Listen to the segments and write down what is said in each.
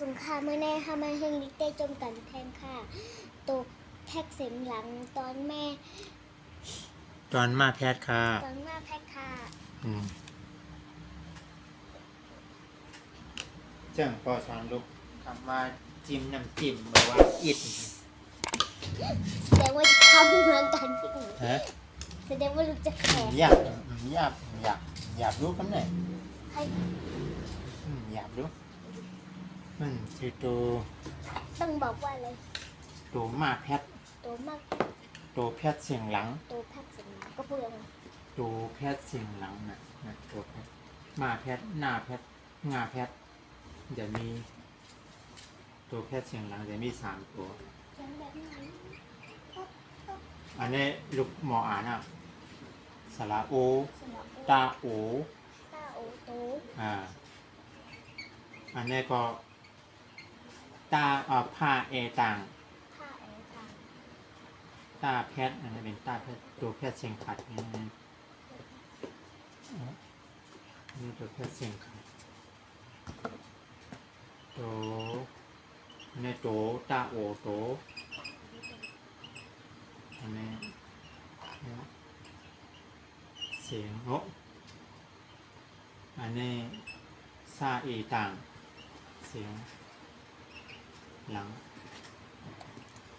สงครามเมื่อแน่ค่ะมาเฮงลิกได้จมกันแทนค่ะตกแท็กเสียงหลังตอนแม่ ตอนมาแพทย์ค่ะตอนแม่แพ็คค่ะเจ้าพอสอนลูกคำว่าจิ้มน้ำจิ้มแบบว่าอิดแต่ว่าจะทำเหมือนกันที่หนู ฮะ แสดงว่าลูกจะแข็ง อยากรู้คำไหน ให้ อยากรู้มันคือตัว ต้องบอกว่าอะไร ตัวมาแพทย์ ตัวมาก ตัวแพทย์เสียงหลัง ตัวแพ็คเสียงหลังก็พูดอะไร ตัวแพทย์เสียงหลังนะตัวแพทย์มาแพทย์หน้าแพทย์งาแพทย์จะมีตัวแพทย์เสียงหลังจะมี3 ตัว เสียงแบบไหน อันนี้ลูกหมออ่านอ่ะสระโอ สระโอ ตาโอ ตาโอโต อันนี้ก็ตาผ้าเอต่าง ผ้าแอร์ต่าง ตาแพทย์อันนี้เป็นตาแพทย์ตัวแพทย์เสียงขัดนี่ตัวแพทย์เสียงขัดตัวนี่ตัวตาโอโตอันนี้เสียงโออันนี้ซาเอต่างเสียงหลัง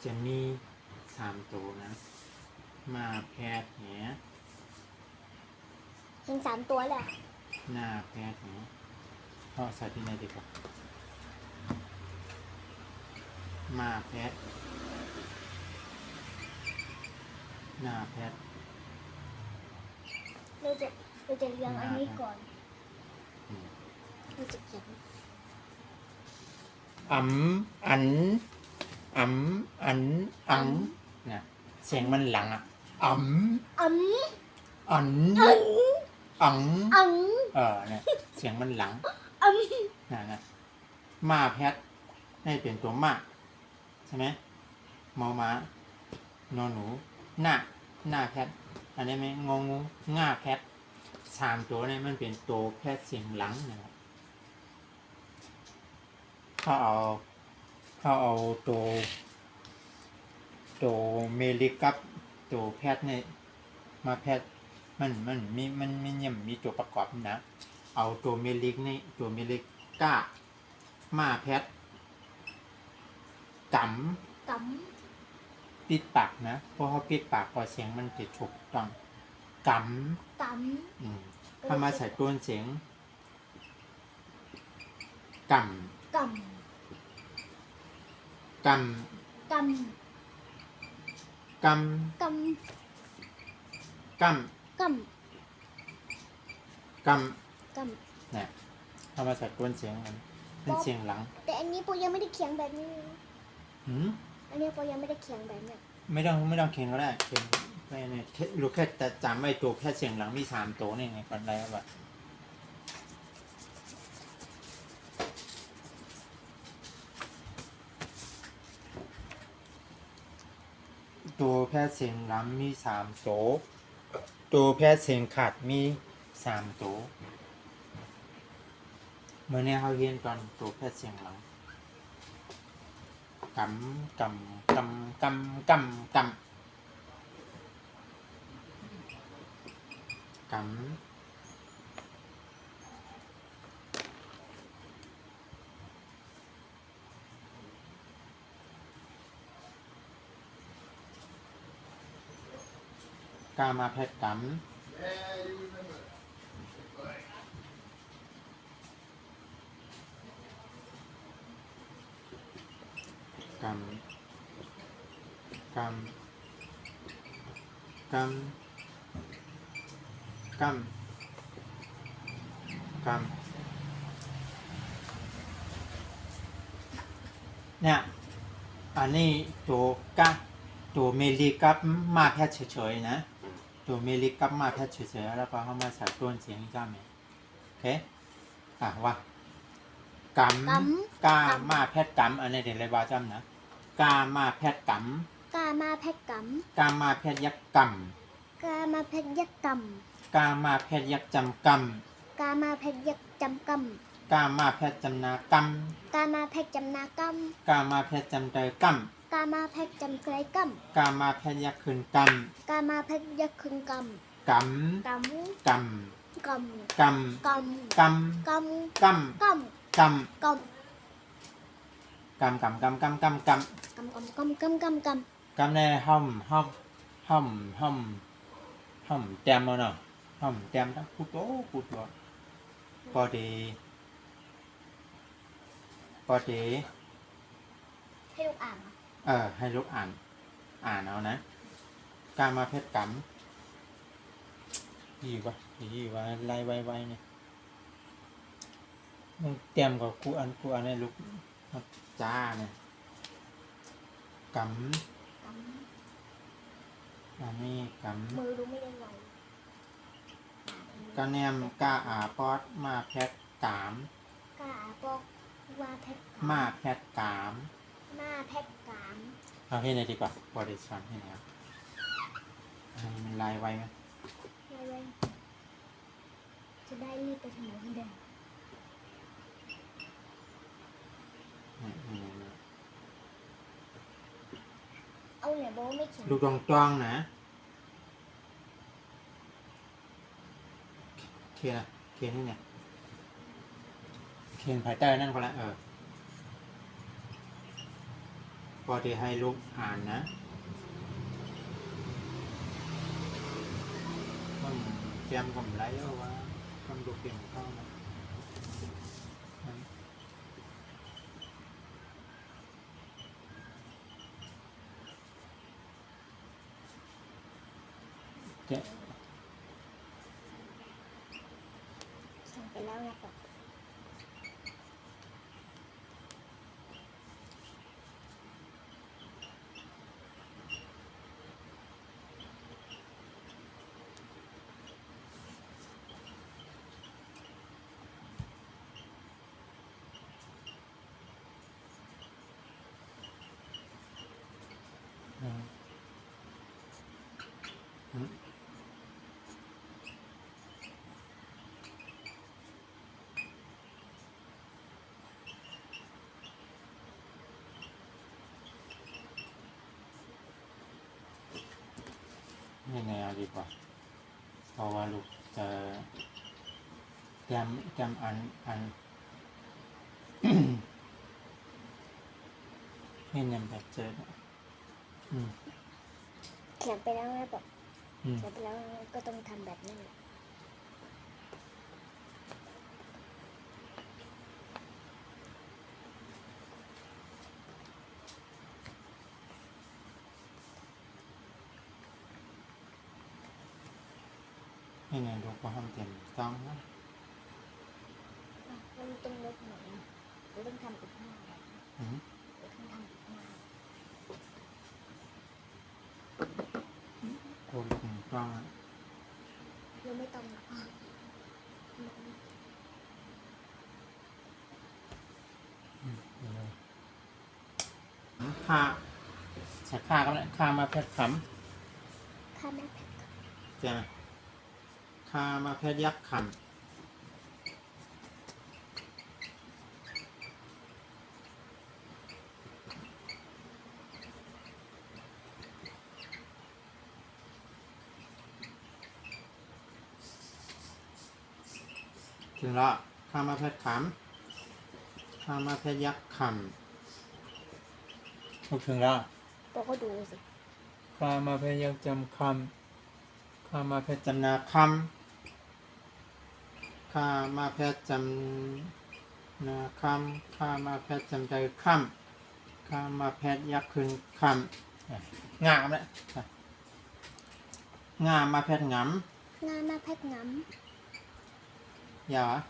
จะมี3 ตัวนะมาแพทย์เนี้ย เห็น3 ตัวแหละ หน้าแพทย์เนี้ยเพราะใส่ที่ไหนดีกว่ามาแพทย์หน้าแพทย์ เราจะเรียงอันนี้ก่อนเราจะเขียน อันเนี่ยเสียงมันหลังอ่ะอัม อัน อัม เนี่ยเสียงมันหลัง อัม นะมาแพทย์ให้เปลี่ยนตัวมาใช่ไหมมอม้านอหนูหน้าแพทย์อันนี้ไหมงงูง่าแพทย์3 ตัวเนี่ยมันเป็นตัวแพทย์เสียงหลังนะครับเขาเอาตัวเมลิกับตัวแพทย์เนี่ยมาแพทย์มันยังมีตัวประกอบนะเอาตัวเมลิกนี่ตัวเมลิกก้ามาแพทย์กำปิดปากนะเพราะเขาปิดปากพอเสียงมันจะฉุกต้องกำถ้ามาใส่ต้นเสียงกำ กำ ก กำ ำ กำ กำ ก กำ ำ กำ กำ กำ เนี่ยถ้ามาใส่ต้นเสียงมันเป็นเสียงหลัง แต่อันนี้ปูยังไม่ได้เขียนแบบนี้ อันนี้ปูยังไม่ได้เขียนแบบนี้ ไม่ต้องเขียนก็ได้เขียนไปเนี่ยรู้แค่แต่จำไว้ตัวแค่เสียงหลังมี3 ตัวนี่ไงก่อนได้ว่าตัวแพทย์เสียงหลังมี3 ตัวตัวแพทย์เสียงขาดมี3 ตัวเมื่อนี้เขาเรียนตอนตัวแพทย์เสียงหลังกำกำกำกำกำกำกำกามาแพทย์กำกำกำกำกำกำเนี่ยอันนี้ตัวเมลิกับมาแพทย์เฉยๆนะตัวเมลิกับมาแพทย์เฉยๆแล้วก็เข้ามาใส่ต้นเสียงจ้าไหมโอเคว่ากำกามาแพทย์กำอันนี้เดี๋ยวเลยว่าจำนะกามาแพทย์กำ กามาแพ็กก กามาแพทย์ยักษ์ก ำ กามาแพ็กยักก ำกามาแพทย์ยักษ์จำก ำ กามาแพ็กยักจำก ำ กามาแพทย์จำนากรรม กามาแพทย์จำนากรรม กามาแพทย์จำใจกรรม กามาแพทย์จำไกรกรรม กามาแพทย์ยักคืนกรรม กามาแพทย์ยักคืนกรรม กรรม กรรม กรรม กรรม กรรม กรรม กรรม กรรม กรรม กรรม กรรม กรรม กรรมกรรมกรรมกรรมกรรมกรรม กรรมกรรมกรรมกรรมกรรม กรรมแน่ห้อมห้อมห้อมห้อมห้อมแจมเอาเนาะห้อมแจมทั้งพูดโตพูดตัวพอดีพอดี ให้ลูกอ่านเหรอ ให้ลูกอ่านเอานะกามาเพชรกรรมยี่ว่าไล่ไวๆเนี่ยมึงเตรียมกับกูอันให้ลูกจ้าเนี่ยกรรม กรรม อันนี้กรรม มือรู้ไม่ได้ไว กะแนมกาอาปอดมาแพทย์กาม กาบอกว่าแพทย์กรร มาแพทย์กาม มาแพทย์กรรม เอาให้ไหนอยดีกว่าบริษัทให้แล้วให้มันลายไวไหม ไวๆจะได้รีบไปทำงานให้ได้ นี่ เอาเนี่ยโบไม่เขียน ดูตรงๆนะเขียนนี่เนี่ยเขียนภายใต้นั่นก็แล้วพอที่ให้ลูกอ่านนะมันแจมกำไรเอาว่าคำดูเปลี่ยนเข้านะเจ๊ ส่งไปแล้วนะปะนี่ไงเอาดีกว่าเพราะว่าลูกจะจำอัน นี่ยังแบบเจออืม เขียนไปแล้วนะปะ อืม เขียนไปแล้วก็ต้องทำแบบนั้นแหละ นี่ไงลูกก็ทำเต็มต้องนะ มันต้องลบหน่อยหรือต้องทำอีกหน้าแบบ อืม หรือต้องทำอีกหน้า โคนถูกต้องนะ หรือไม่ต้องหรอก ค่าใส่ค่าก็ได้ค่ามาแพทย์ข ข้าไม่แพทย์ ำใช่ไหมค่ามาแพทย์ยักษ์ขำถึงละค่ามาแพทย์ขำค่ามาแพทย์ยักษ์ขำถูกถึงละ ปกก็ดูสิ ข้ามาพยายามจำคำข้ามาพยายามจำนาคำข้ามาพยายามจำนาคำข้ามาพยายามจำใจคำข้ามาพยายามยักคืนคำงามเลยงามมาพยายามง งานมาแพทย์ง ำอย่าวะ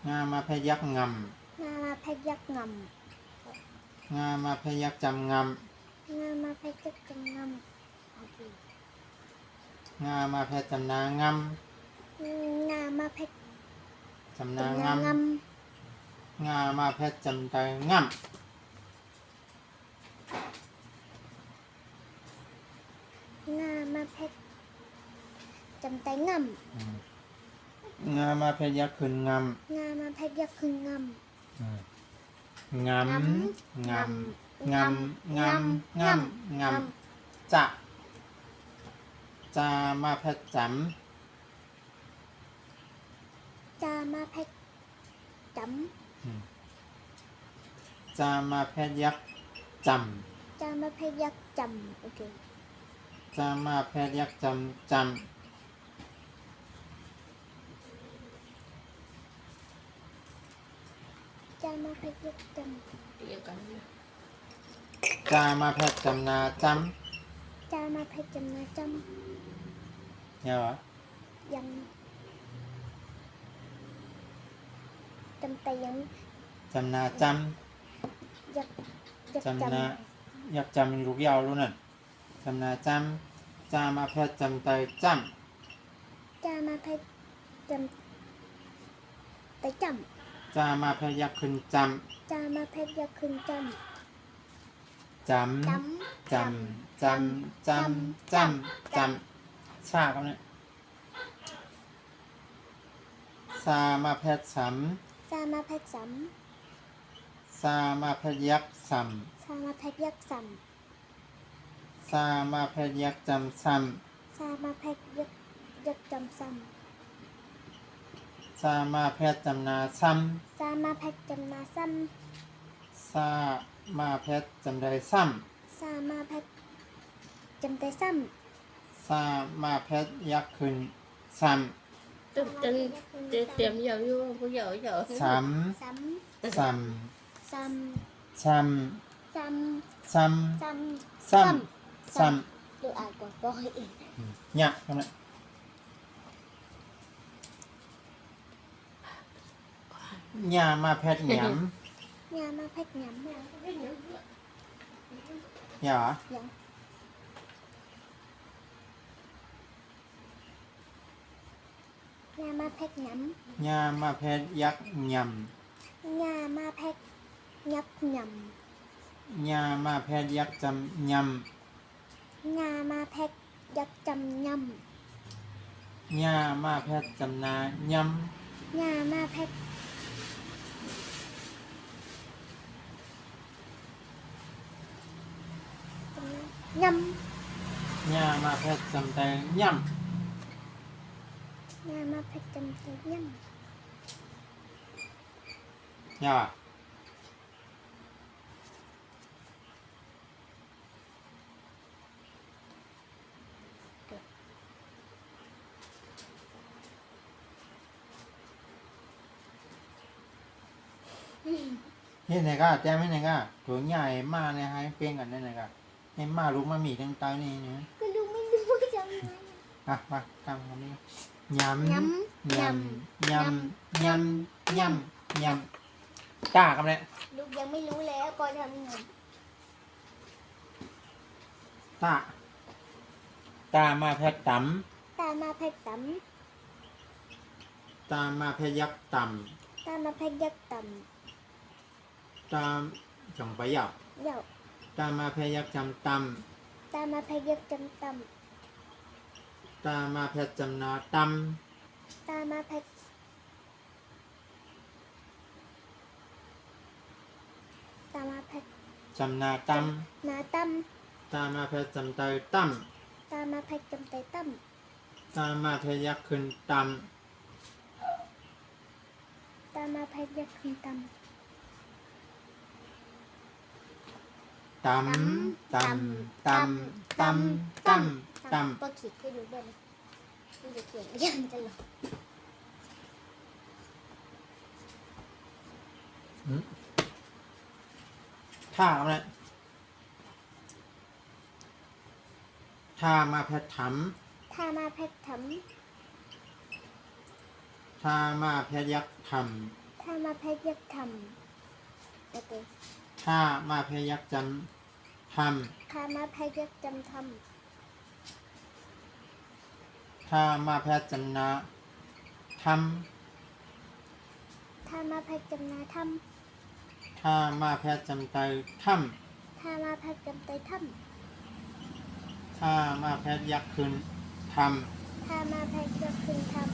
ำ งามมาพยายามง งานมาแพทย์ยักษ์ง ำงามมาพยายามจำง ำงานมาแพทย์ยักษ์จำงำโอเค ำงามมาพยายามจำนาง งานมาแพทย์ ำจำนา จำ ง งำ ำงามมาพยายามจำใจงำ งานมาแพทย์จำแต่งำ อืม งามาเพชรยักษ์ขึ้นง งามาเพชรยักษ์คือง ำงำงำงำงำงำงำจะมาเพชรจ ำจามาเพชรจ ำจะมาเพชรยักษ์จ ำจามาเพชรยักษ์จำโอเค ำจะมาเพชรยักษ์จำจำ จามาเพชรยักษ์จ เดียวกันนะ จะมาเพชรจำนาจ ำจามาเพชรจำนาจ ำเนี่ยเหรอ ำยังจำแต่ยัง จำนาจ ยักยัก ำจำ จ นายักษ์จำลูกยาวรู้นั่นจำนาจำจะมาเพชรจำไตจ ำจามาเพชรจำแต่จ ำจะมาเพชรยักษ์ขึ้นจ ำจามาเพชรยักษ์คืนจ ำจ ำ ำจำจำจำจำจำชาครับเนี่ยสามาเพชรส จามาเพชรส ำสามาเพชรยักษ์ส ำจามาเพชรยักษ์ส ำสามาเพชรยักษ์จำซ้ ำจามาเพชรยักษ์จำซ้ ำสามาเพชรจำนาซ้ ำจามาเพชรจำนาซ้ ำสามาเพชรจำได้ซ้ ำจามาเพชรจำแต่ซ้ ำสามาเพชรยักษ์ขึ้นซ้ ตึกจนเตรียมเหยาอยู่ผู้เหยาเหยา ำซ้ ำซ้ ำซ้ ำซ้ ำซ้ ำซ้ ำซ้ ำซ้ ำซ้ำซ้ ำดูอ่านก่อนบอกให้อีก ำเนี่ยครับเนี่ยยามาเพชรหยำ ยามาเพชรหยำ อย่าเหรอ ยังยามาเพชรหย ยามาเพชรยักษ์ย ำยามาเพชรยักษ์หย ำยามาเพชรยักษ์จำย ำยามาเพชรยักษ์จำย ำยามาเพชรจำนาย ำยามาเพชรยำ ำยามาเพชรจำแต่ย ยามาเพชรจำแต่ย ำอย่านี่ไหนก็แจ้งไม่ไหนก็ตัวใหญ่มากเลยให้เป้งกันได้ไหนก็ให้มาลูกมามีตั้งตานี่เนี่ย ำก็ดูไม่รู้จำไง อ่ะมาตั้งตรงนี้ยำ ย ยำยำยำยำยำจ้ากันเลย ลูกยังไม่รู้แล้วก่อนทำไง ตาตามาเพชรต่ ตามาเพชรต ำตามาเพชรยักษ์ต่ ำตามาเพชรยักษ์ต ำตาจงไปยับ ำเหยา ตามาเพชรยักษ์จำต่ ตามาเพชรยักษ์จำต ำตามาเพชรจำนาต่ ำตามาเพชรตามาเพชร ำจำนาต่ นาต ำตามาเพชรจำไตต่ ำตามาเพชรจำไตต ำตามาเพชรยักษ์ขึ้นต่ ำตามาเพชรยักษ์ขึ้นตำ ำต่ำต่ำต่ำต่ำต่ำต่ำ ก็ขีดให้ดูด้วยนะมันจะเขียนยังจะหรอ ท่าอะไรท่ามาเพชรถม ตามาเพชรถม ท่ามาเพชรยักษ์ถม ตามาเพชรยักษ์ทำโอเค ท่ามาเพชรยักษ์จำท ตามาเพชรยักษ์จำท ำท่ามาเพชรจำนาท ำตามาเพชรจำนาท ำท่ามาเพชรจำไตถ้ ำตามาเพชรจำไตท ำท่ามาเพชรยักษ์ขึ้นท ำตามาเพชรยักษ์ขึ้นทำ ำ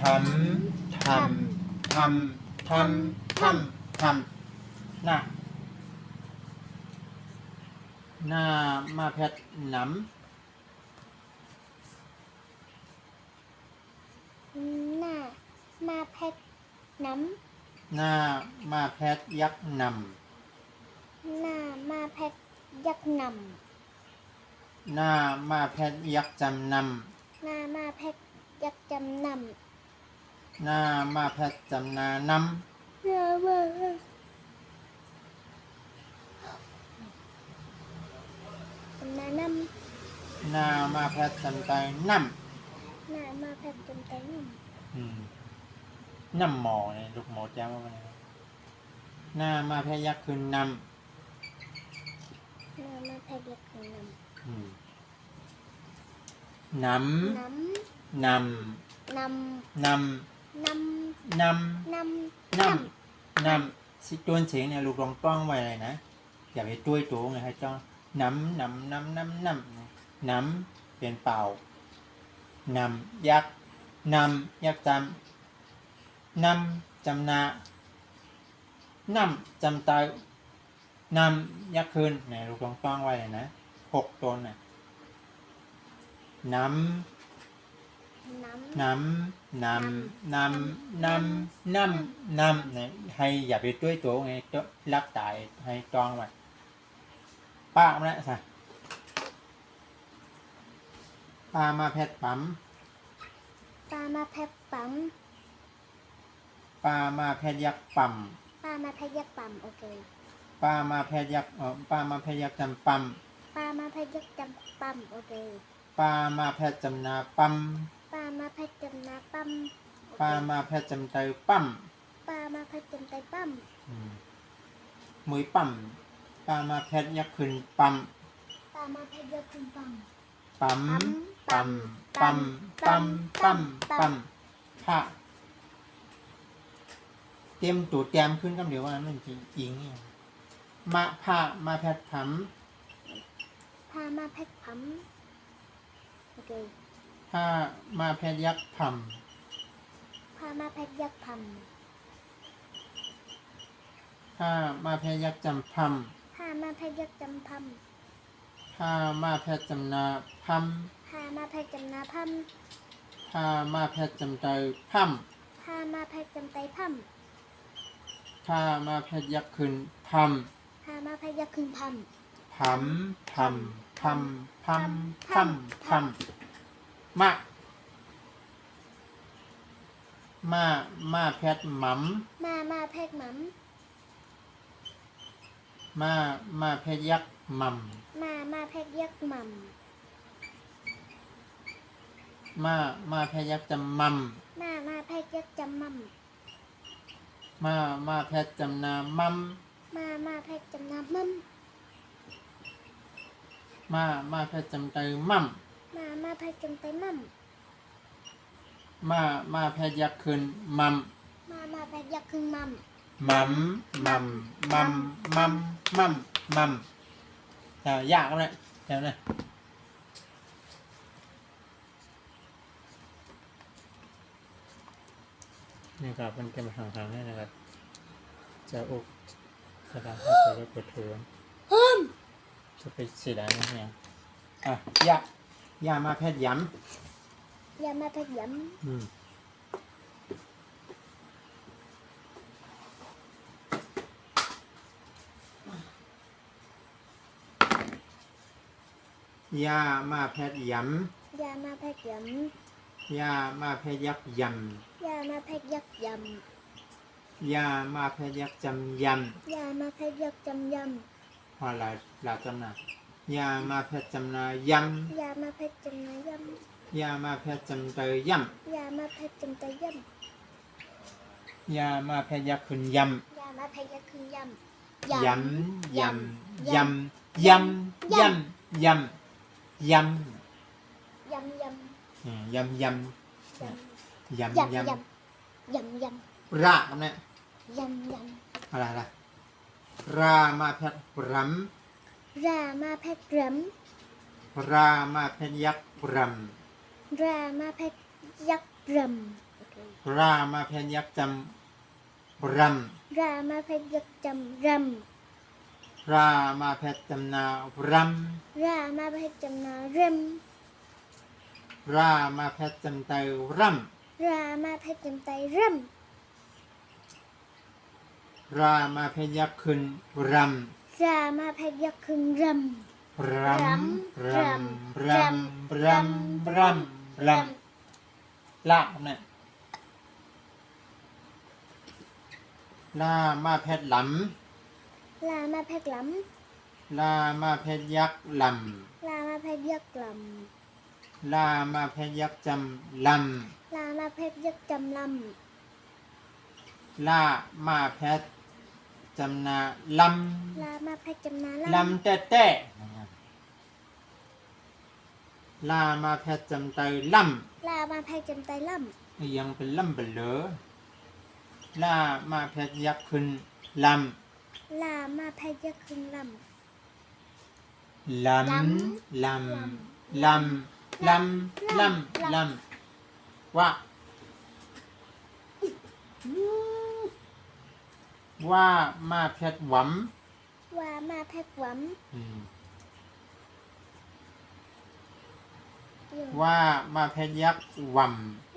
ทำทำทำทำทำทำหน้าหน้ามาแพทน้ำ หน้ามาแพทน้ หน้ามาแพทยักษ์น ำหน้ามาแพทยักน ำหน้ามาแพทยักษ์จำน ำหน้ามาแพทยักจำนำ ำหน้ามาแพทจำนาน หน้ามาแพทจำนานำ ำหน้ามาแพทจำใจน หน้ามาแพทจำใจน ำน้ำหมอเนี่ยลูกหมอแจ้งว่าไงหน้ามาแพทยักษ์คือน ำหน้ามาแพทยักนำ ำน้ำ น้ น ำน ำน ำนำ ำนำ นำ นำนำสิตัวเสียงเนี่ยลูกลองต้องไว้เลยนะอย่าไปตุ้ยตัวไงให้จ้องน้ำน้ำน้ำน้ำน้ำน้ำเป็นเปล่านำยักษ์นำยักษ์จำนำจำนานำจำตายนำยักษ์คืนเนี่ยลูกลองต้องไว้เลยนะ6ตัวน่ะน้ำ น้ำ น้ำน้ำน้ำน้ำน้ำน้ำเนี่ยให้อย่าไปตุ้ยตัวไงตัวรักตายให้จองไว้ป้ามาแล้วสิป้ามาแพทย์ปั๊ม ปลามาแพทปั๊ม ป้ามาแพทย์ยักษ์ปั๊ม ปลามาแพทยักปั๊มโอเค ป้ามาแพทย์ยักษ์ป้ามาแพทย์ยักษ์จำปั๊ม ปลามาแพทยักจำปั๊มโอเค ป้ามาแพทย์จำนาปั๊ม ปลามาแพทจำนาปั๊ม ป้ามาแพทย์จำใจปั๊ม ปลามาแพทจำใจปั๊ม มือปั๊มป้ามาแพทย์ยักษ์ขึ้นปั๊ม ปลามาแพทยักขึ้นปั๊ม ปั๊มปั๊มปั๊มปั๊มปั๊มปั๊มผ้าเตรียมตัวแจมขึ้นกันเดี๋ยวว่ามันจริงมาผ้ามาแพทย์ผัม ปลามาแพทปั๊มโอเค ผ้ามาแพทย์ยักษ์ผัม ปลามาแพทยักปั๊ม ผ้ามาแพทย์ยักษ์จำผัม ปลามาแพทยักจำปั๊ม ผ้ามาแพทย์จำนาผัม ปลามาแพทจำนาปั๊ม ผ้ามาแพทย์จำใจผัม ปลามาแพทจำใจปั๊ม ผ้ามาแพทย์ยักษ์ขึ้นผัม ปลามาแพทยักขึ้นปั๊ม ผัมผัมผัมผัมผัมผัมมามาแพทย์หม่ำ มาแพทหมัม มาแพทย์ยักษ์หม่ มาแพทยักหมัม ำมาแพทย์ยักษ์จำม่ำ มาแพทยักจำมัม มาแพทย์จำนาม่ำ มาแพทจำนามัม มาแพทย์จำใจม่ำ มาแพทจำใจมัม มาแพทย์ยักษ์คืนม่ำ มาแพทยักขึ้นมัม ม่ำม่ำม่ำม่ำม่ำม่ำแต่ยากเลยเดี๋ยวนะนี่ครับมันจะมาทางนี้นะครับจะอกจะทำให้เราได้ปวดท้องจะไปเสียดายนะเนี่ยย่ามาแพทย์ย้ อย่ามาแพทย้ ำย่ามาแพทย์ย้ ำอย่ามาแพทย้ ำย่ามาแพทย์ยักษ์ย้ ำอย่ามาแพทยักย้ ำย่ามาแพทย์ยักษ์จำย้ ำอย่ามาแพทยักจำย้ ำพอลาจำนาย่ามาแพทย์จำนาย้ ำอย่ามาแพทจำนาย้ ำย่ามาแพทย์จำเตยย้ ำอย่ามาแพทจำใจย้ ำย่ามาแพทย์ยักษ์ขึ้นย้ ำอย่ามาแพทยักขึ้นย้ ำ ำ ย้ำย้ำย้ำย้ำย้ำย้ำย้ำ ย้ำย้ ย้ำย้ำ ำ ย้ำ ย้ำ ย้ ย้ำย้ำย้ ำราครับเนี่ย ำย้ำย้ อะไรล่ะรามาแพทย์ร ำรามาแพทร ำรามาแพทย์ยักษ์ร ำรามาแพทยักรำโอเค รามาพยักจำร รามาพยักจำร ำรามาพยักจำนารำ ำรามาพยักจำนารำ รามาพยักจำไตร รามาพยักจำไตร ำรามาพยักขึ้นร ำรามาพยักคึงร ำรำรำรำรำรำรำละเนี่ย ลามาเพชรหล ำลามาพยักหล ำลามาเพชรยักษ์หล ำลามาพยักล ำลามาเพชรยักษ์จำล ำลามาพยักจำล ำลามาเพชรจำนาล ำลามาพยักจำนา ำลำแต่แต่ลามาเพชรจำไตล ลามาพยักจำไตล ำยังเป็นลำเบลอลามาเพชรยักษ์ขึ้นล ำลามาพยักคึงล ำลำลำลำลำลำลำว่ามาเพชรหว ำว่ามาพยักหว ำ ำ ว่ามาเพชรยักษ์หว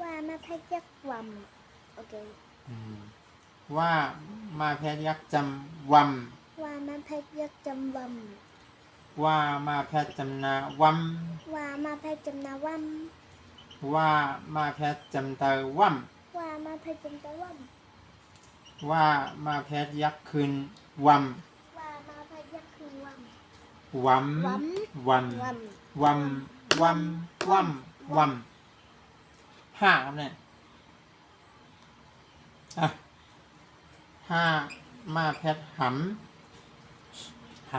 ว่ามาพยักหวำโอเค ำว่ามาเพชรยักษ์จำหว ว่ามาพยักจำว ำว่ามาเพชรจำนาหว ำว่ามาพยักจำนาว ำว่ามาเพชรจำเตอหว ำว่ามาพยักจำตะว ำว่ามาเพชรยักษ์คืนหว ำว่ามาพยักคึงว ำหว ำ ำหว ว ำหวำหวำหวำหวำห้าครับเนี่ยห้ามาเพชรห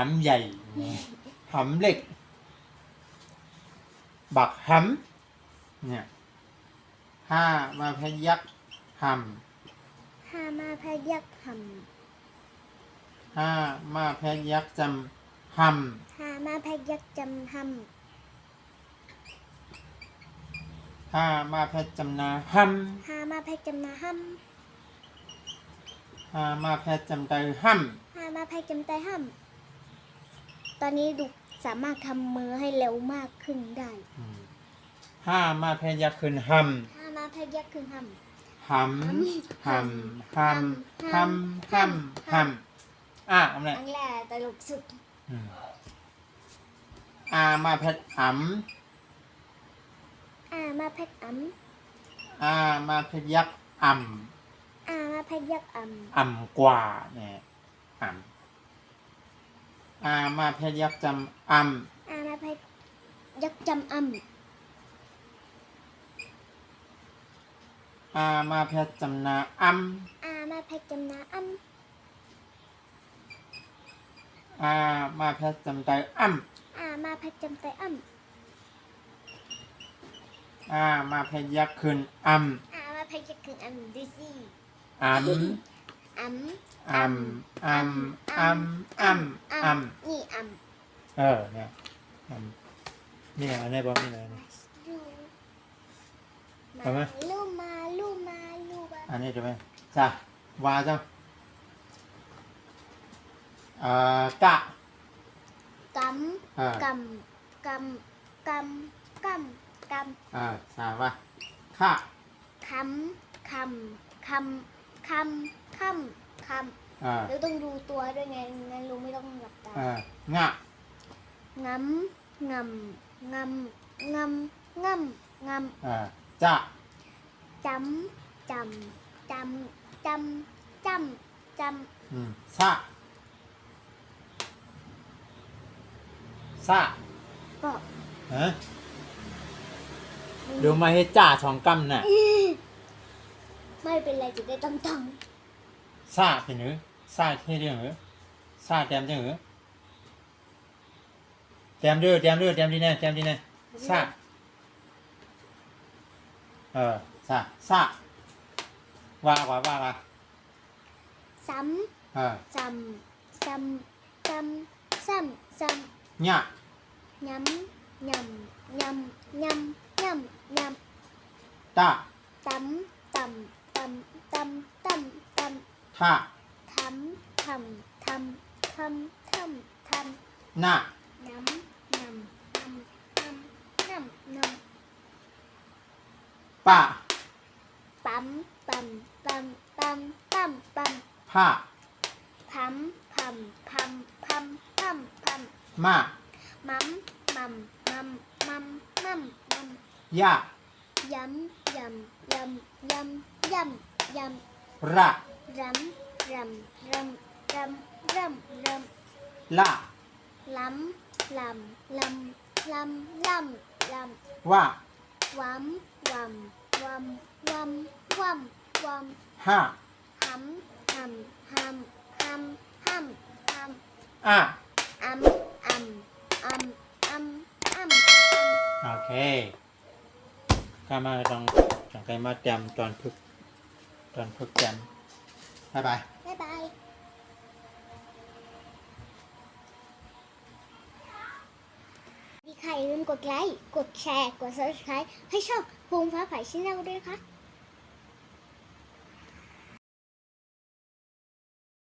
ำใหญ่หำเล็ก บักหำเนี่ยห้ามาเพชรยักษ์ห ห้ามาพยักห ำห้ามาเพชรยักษ์จำห ำห้ามาพยักจำห ำห้ามาเพชรจำนาห ำห้ามาพยักจำนาห ำห้ามาเพชรจำไตห ำห้ามาพยักจำไตหำตอนนี้ดูสามารถทำมือให้เร็วมากขึ้นได้ ำห้ามาเพชรยักษ์ขึ้นห ห้ามาพยักคึงหำ ำหำหำหำหำหำหำเอาเนี่ย อันแรกตลกสุด อามาเพชรอ่ มาพยักอ๋ำ ำอามาเพชรยักษ์อ่ำ มาพยักอ๋ อ่ำกว่าเนี่ยอ่ำอามาเพชรยักษ์จำอ่ำ ำมาพยักจำอ๋ำ อามาเพชรจำนาอ่ำ มาพยักจำนาอ๋ำ อามาเพชรจำไตอ่ำ มาพยักจำไตอ๋ำ อามาเพชรยักษ์ขึ้นอ่ำ มาพยักคึงอ๋ำดิซี่ อ่ำ อ๋ำ อ่ำอ่ำอ่ำอ่ำอ่ำ นี่อ๋ เนี่ยอ่ำนี่อันนี้บอกนี่เลย ำดู เอาไหม ลูมาลูมาลูมา อันนี้ดูไหมจ้ะว่าจ้ะกะ ก เออ ำกำกำกำกำกำ สาว่าข้า คำคำคำคำคำคำ แล้วต้องดูตัวด้วยไงงั้นลุงไม่ต้องหลับตาง ะ งำงำงำงำงำง จะ ำจำจำจำจำจำจ สะสะ ำก็ ฮะดูมาให้จ่าสองกำน่ะ ไม่เป็นไรจะได้ต้องต้อง สะเป็นหรือสะเท่เดียวหรือสะเต็มจังหรือเต็มด้วยเต็มด้วยเต็มดีแน่เต็มดีแน่สะสะสะว่า ซ้ำซ้ำซ้ำซ้ำซ้ำซ้ำ เนี่ย ยำยำยำยำยำยำ ตะ ตำต ตำตำตำตำตำ ท่า ทำทำทำทำทำทำ หน้า น้ำน้ำน้ำน้ำน้ำน้ ป้า ำปั๊มปั๊มปั๊มปั๊มปั๊มปั๊ม ผ้า พัมพัมพัมพัมพัมพัม มา มัมมัมมัมมัมมัมมัม ย่าย ำยำยำยำยำยำ ระ รำรำรำรำรำรำ ละ ล้ำลำลำลำลำลำ ว่า วัมวัมวัมวัมวัมวัม ห้า หัมหัมหัมหัมหัมหัม อ่ะ อัมอัมอัมอัมอัม โอเคก็มาลองจังไกมาแจมตอนฝึกแจมบ๊ายบาย บ๊ายบายอย่าลืมกดไลค์ กดแชร์ กด subscribe ให้ช่องภูมิฟ้าใสชแนลด้วยนะคะ